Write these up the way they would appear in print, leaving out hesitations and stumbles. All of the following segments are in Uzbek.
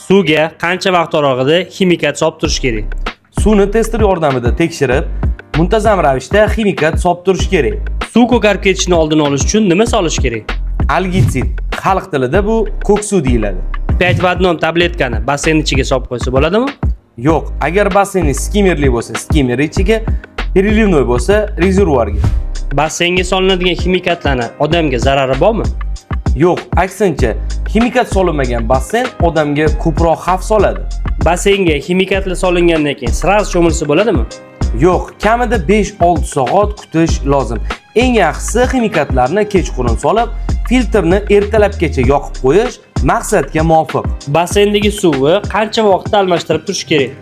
Suvga qancha vaqt oralig'ida ximikat solib turish kerak? Suvni tester yordamida tekshirib, muntazam ravishda ximikat solib turish kerak. Suv ko'karib ketishini oldini olish uchun nima solish kerak? Algitsid, xalq tilida bu ko'k suv deyiladi. 5 v 1 tabletkani basseyn ichiga solib qo'ysa bo'ladimi? Yo'q, agar basseningiz skimmerli bo'lsa, skimmer ichiga, переливной bo'lsa, rezervuarga. Basseynga solinadigan ximikatlarni odamga zarari bormi? Yo'q, aksincha, ximikat solinmagan basseyn odamga ko'proq xavf soladi. Basseynga ximikatlar solingandan keyin sraz cho'milsa bo'ladimi? Yo'q, kamida 5-6 soat kutish lozim. Eng yaxshisi ximikatlarni kechqurun solib, filtrni ertalabgacha yoqib qo'yish maqsadga muvofiq. Basseyndagi suvni qancha vaqtda almashtirib turish kerak?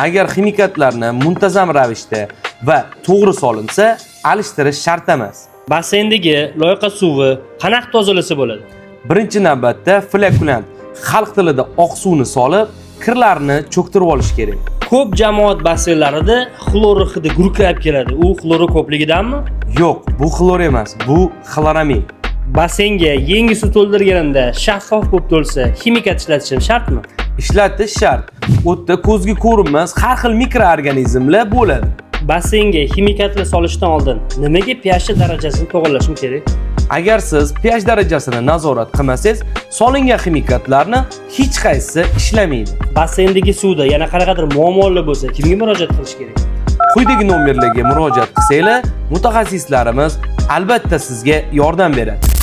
Agar ximikatlarni muntazam ravishda va to'g'ri solinsa, alishtirish shart emas. Basseyndagi loyqa suvni qanaqa tozalasa bo'ladi? Birinchi navbatda flekulant, xalq tilida oq suvni solib, kirlarni cho'ktirib olish kerak. Ko'p jamoat basseynlarida xlor hidi gurkirab keladi. U xlori ko'pligidanmi? Yo'q, bu xlor emas, bu xloramin. Basseynga yangi suv to'ldirganimda shaffof bo'lib to'lsa, ximikat ishlatishim shartmi? Ishlatish shart. U yerda ko'zga ko'rinmas har xil mikroorganizmlar bo'ladi. Basseynga ximikatlar solishdan oldin nimaga pH darajasini to'g'rilashim kerak? Agar siz pH darajasini nazorat qilmasangiz, solingan ximikatlarni hech qaysisi ishlamaydi. Basseyndagi suvda yana qanaqadir muammolar bo'lsa, kimga murojaat qilish kerak? Quyidagi nomerlarga murojaat qilsanglar, mutaxassislarimiz albatta sizga yordam beradi.